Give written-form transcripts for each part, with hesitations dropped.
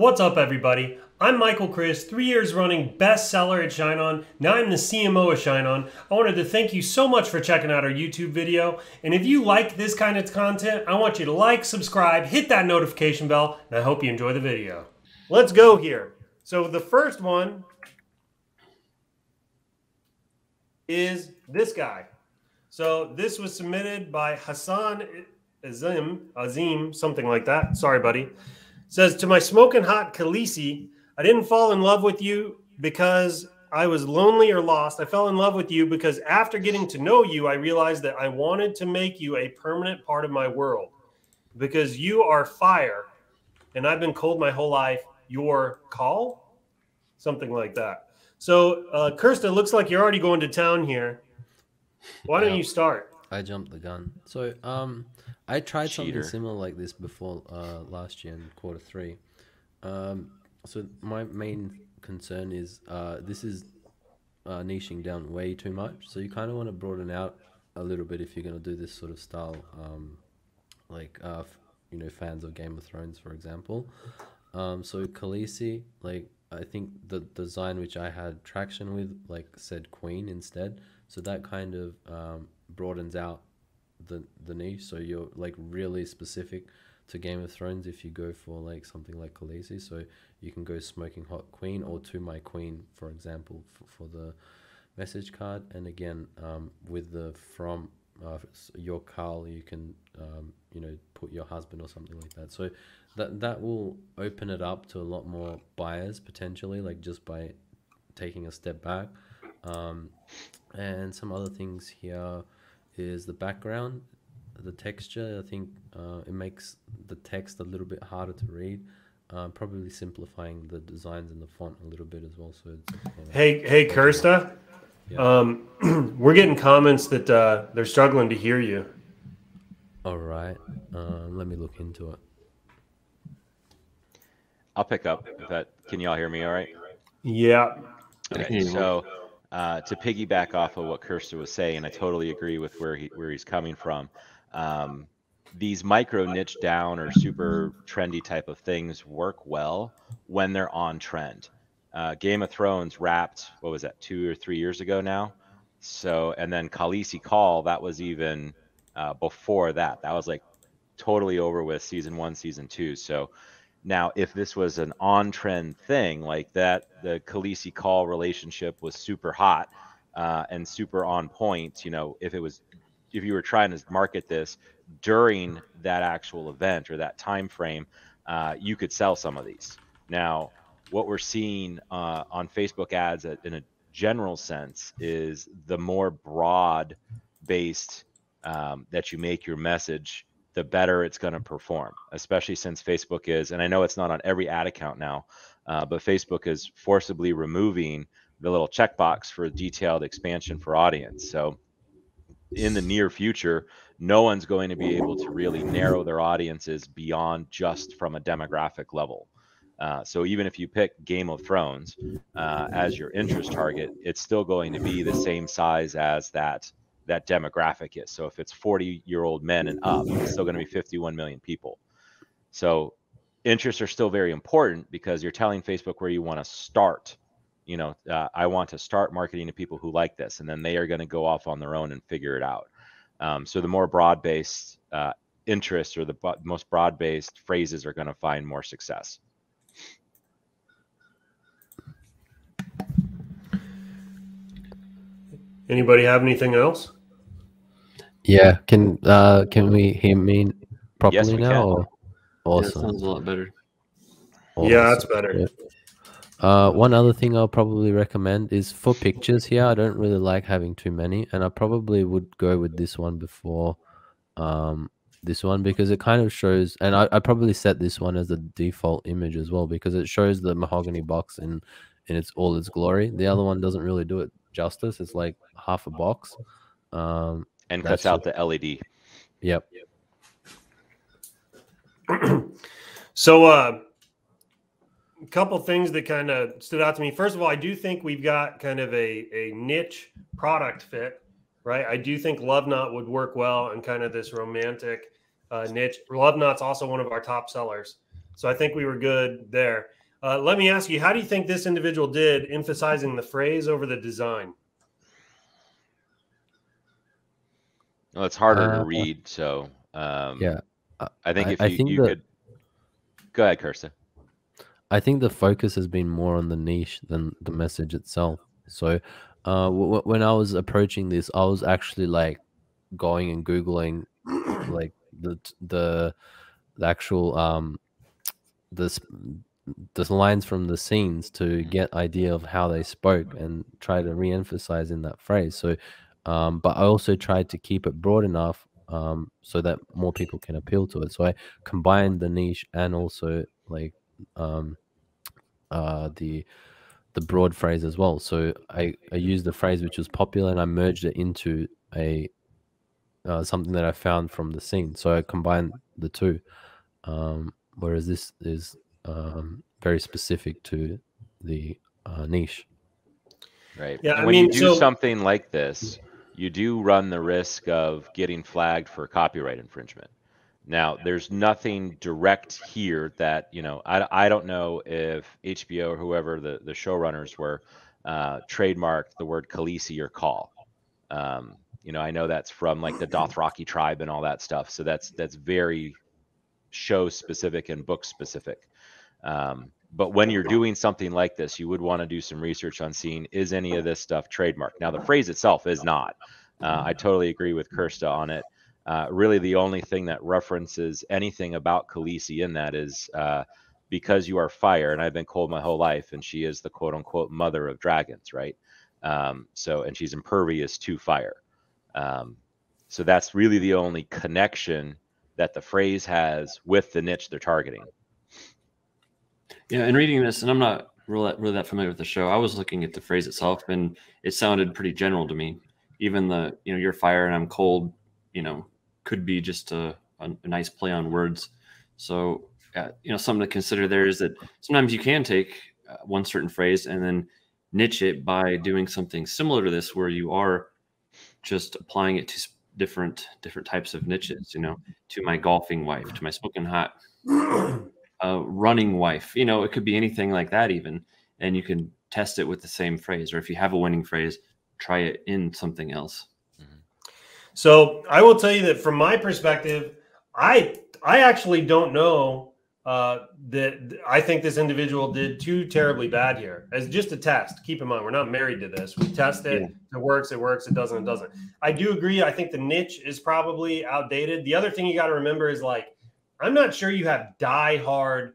What's up, everybody? I'm Michael Chris, 3 years running bestseller at ShineOn. Now I'm the CMO of ShineOn. I wanted to thank you so much for checking out our YouTube video. And if you like this kind of content, I want you to like, subscribe, hit that notification bell, and I hope you enjoy the video. Let's go here. So the first one is this guy. So this was submitted by Hassan Azim, something like that. Sorry, buddy. Says, to my smoking hot Khaleesi, I didn't fall in love with you because I was lonely or lost. I fell in love with you because after getting to know you, I realized that I wanted to make you a permanent part of my world because you are fire and I've been cold my whole life. Your call? Something like that. So, Kirsta, looks like you're already going to town here. Why don't you start? I jumped the gun. So, I tried something similar like this before last year in Q3. So my main concern is this is niching down way too much. So you kind of want to broaden out a little bit if you're going to do this sort of style, fans of Game of Thrones, for example. So Khaleesi, I think the design which I had traction with, said Queen instead. So that kind of broadens out the niche, so you're really specific to Game of Thrones if you go for something like Khaleesi. So you can go smoking hot queen or to my queen, for example, for the message card. And again, with the from your Carl, you can put your husband or something like that. So that will open it up to a lot more buyers potentially, just by taking a step back. And some other things here is the background, the texture. I think it makes the text a little bit harder to read, probably simplifying the designs and the font a little bit as well. So it's, hey Kirsta, yeah. We're getting comments that they're struggling to hear you. All right, let me look into it. I'll pick up. Can y'all hear me all right? Yeah. Okay, so to piggyback off of what Kirsta was saying, and I totally agree with where he's coming from. These micro niche down or super trendy type of things work well when they're on trend. Game of Thrones wrapped, what was that, 2 or 3 years ago now? So, and then Khaleesi Call, that was even before that. That was totally over with season 1, season 2. So now, if this was an on-trend thing like that, the Khaleesi Call relationship was super hot and super on point. If you were trying to market this during that actual event or that time frame, you could sell some of these. Now, what we're seeing on Facebook ads in a general sense is the more broad-based that you make your message, the better it's going to perform, especially since Facebook is, and I know it's not on every ad account now, but Facebook is forcibly removing the little checkbox for detailed expansion for audience. So in the near future, no one's going to be able to really narrow their audiences beyond just from a demographic level. So even if you pick Game of Thrones as your interest target, it's still going to be the same size as that demographic is. So if it's 40-year-old men and up, it's still going to be 51 million people. So interests are still very important because you're telling Facebook where you want to start. I want to start marketing to people who like this, and then they are going to go off on their own and figure it out. So the more broad-based interests or the most broad-based phrases are going to find more success. Anybody have anything else? Yeah, can we hear me properly yes, we now? Can. Awesome. Yeah, that sounds a lot better. Awesome. Yeah, that's better. One other thing I'll probably recommend is for pictures here. I don't really like having too many, and I probably would go with this one before this one because it kind of shows, and I probably set this one as the default image as well because it shows the mahogany box in all its glory. The other one doesn't really do it justice. It's like half a box. And cuts out the LED. Yep. So a couple things that kind of stood out to me. First of all, I do think we've got kind of a niche product fit, right? I do think Love Knot would work well in kind of this romantic niche. Love Knot's also one of our top sellers. So I think we were good there. Let me ask you, how do you think this individual did emphasizing the phrase over the design? Well, it's harder to read, so Yeah, I think if I you, think you could go ahead, Kirsten. I think the focus has been more on the niche than the message itself. So, when I was approaching this, I was actually like going and googling like the actual the lines from the scenes to get idea of how they spoke and try to re-emphasize in that phrase. So, but I also tried to keep it broad enough so that more people can appeal to it. So I combined the niche and also like um, the broad phrase as well. So I used the phrase which was popular and I merged it into a something that I found from the scene. So I combined the two. Whereas this is very specific to the niche. Right. Yeah, And I when you mean, do something like this, you do run the risk of getting flagged for copyright infringement. Now, there's nothing direct here that, you know, I don't know if HBO or whoever the showrunners were trademarked the word Khaleesi or call. You know, I know that's from like the Dothraki tribe and all that stuff. So that's very show specific and book specific. But when you're doing something like this, you would want to do some research on seeing, is any of this stuff trademarked? Now, the phrase itself is not. I totally agree with Kirsta on it. Really, the only thing that references anything about Khaleesi in that is because you are fire, and I've been cold my whole life, and she is the quote unquote mother of dragons, right? So, and she's impervious to fire. So that's really the only connection that the phrase has with the niche they're targeting. Yeah, and reading this, and I'm not really that familiar with the show. I was looking at the phrase itself, and it sounded pretty general to me. Even the, you know, you're fire and I'm cold, you know, could be just a nice play on words. So, you know, something to consider there is that sometimes you can take one certain phrase and then niche it by doing something similar to this, where you are just applying it to different types of niches. You know, to my golfing wife, to my smoking hot running wife. You know, it could be anything like that even, and you can test it with the same phrase, or if you have a winning phrase, try it in something else. So I will tell you that from my perspective, I actually don't know that I think this individual did too terribly bad here. As just a test. Keep in mind, we're not married to this. We test it. Yeah. If it works, it works. It doesn't, it doesn't. I do agree. I think the niche is probably outdated. The other thing you got to remember is, like, I'm not sure you have diehard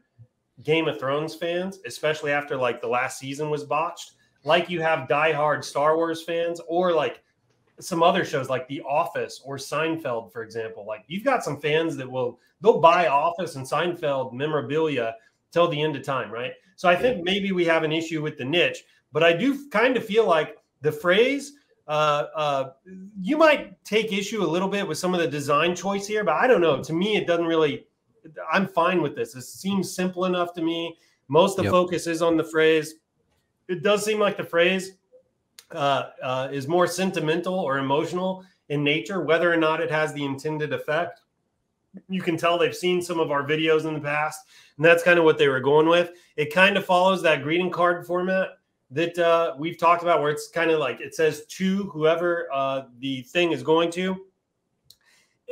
Game of Thrones fans, especially after like the last season was botched, like you have diehard Star Wars fans, or like some other shows like The Office or Seinfeld, for example. Like, you've got some fans that they'll buy Office and Seinfeld memorabilia till the end of time, right? So I think maybe we have an issue with the niche, but I do kind of feel like the phrase, you might take issue a little bit with some of the design choice here, but I don't know. To me, it doesn't really. I'm fine with this. It seems simple enough to me. Most of the focus is on the phrase. It does seem like the phrase is more sentimental or emotional in nature, whether or not it has the intended effect. You can tell they've seen some of our videos in the past, and that's kind of what they were going with. It kind of follows that greeting card format that we've talked about, where it's kind of like it says to whoever the thing is going to.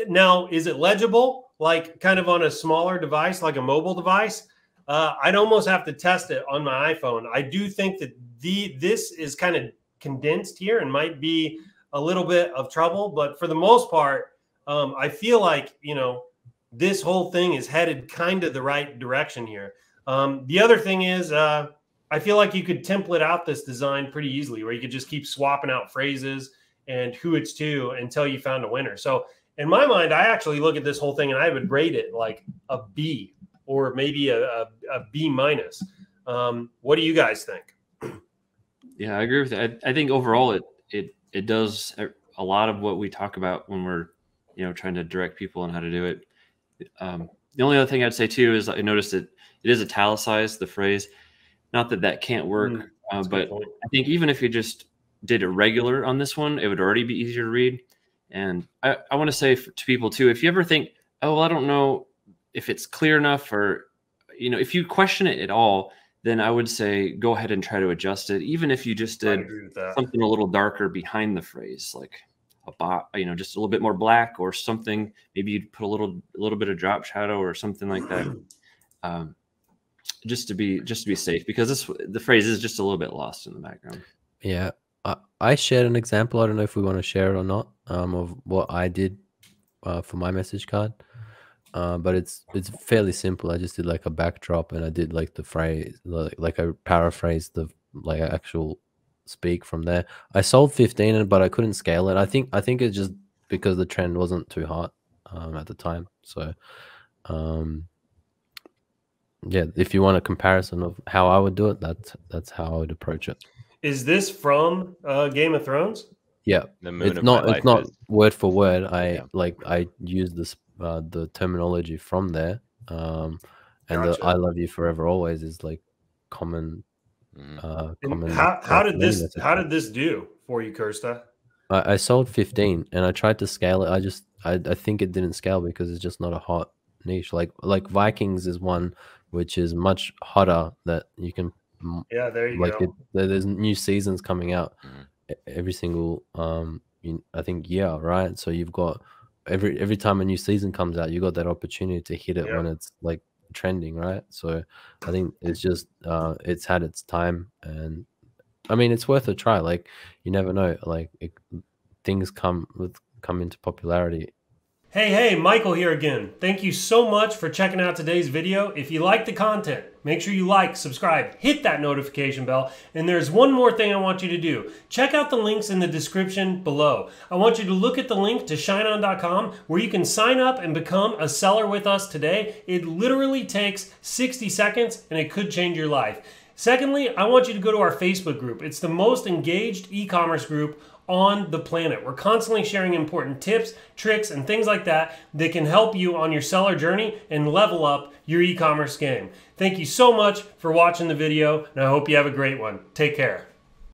Now, is it legible? Like kind of on a smaller device, like a mobile device? I'd almost have to test it on my iPhone. I do think that this is kind of condensed here and might be a little bit of trouble, but for the most part, I feel like, you know, this whole thing is headed kind of the right direction here. The other thing is, I feel like you could template out this design pretty easily, where you could just keep swapping out phrases and who it's to until you found a winner. So in my mind, I actually look at this whole thing and I would rate it like a B or maybe a B minus. What do you guys think? Yeah, I agree with that. I think overall it does a lot of what we talk about when we're, you know, trying to direct people on how to do it. The only other thing I'd say too is I noticed that it is italicized, the phrase. Not that can't work, but I think even if you just did a regular on this one, it would already be easier to read. And I want to say to people too, if you ever think, oh, well, I don't know if it's clear enough, or, you know, if you question it at all, then I would say go ahead and try to adjust it. Even if you just I did agree with that. something a little darker behind the phrase, like you know, just a little bit more black or something. Maybe you'd put a little bit of drop shadow or something like that, just to be safe, because the phrase is just a little bit lost in the background. Yeah, I shared an example. I don't know if we want to share it or not, of what I did for my message card. But it's fairly simple. I just did like a backdrop, and I did like the phrase, like I paraphrased the like actual speak from there. I sold 15, but I couldn't scale it. I think it's just because the trend wasn't too hot at the time. So yeah, if you want a comparison of how I would do it, that's how I would approach it. Is this from Game of Thrones? Yeah, The moon it's of my not life is- word for word. I Yeah. use this the terminology from there, and Gotcha. the "I love you forever always" is like common. Mhm. And Common. how did many this messages. do for you, Kirsta? I sold 15, and I tried to scale it. I think it didn't scale because it's just not a hot niche. Like Vikings is one which is much hotter that you can Yeah, there you like go. there's new seasons coming out Mhm. every single I think year, right? So you've got every time a new season comes out, you got that opportunity to hit it when it's like trending, right? So I think it's just it's had its time, and I mean it's worth a try. Like you never know, like things come into popularity. Hey, Michael here again. Thank you so much for checking out today's video. If you like the content, make sure you like, subscribe, hit that notification bell. And there's one more thing I want you to do. Check out the links in the description below. I want you to look at the link to ShineOn.com where you can sign up and become a seller with us today. It literally takes 60 seconds and it could change your life. Secondly, I want you to go to our Facebook group. It's the most engaged e-commerce group on the planet. We're constantly sharing important tips, tricks, and things like that that can help you on your seller journey and level up your e-commerce game. Thank you so much for watching the video, and I hope you have a great one. Take care.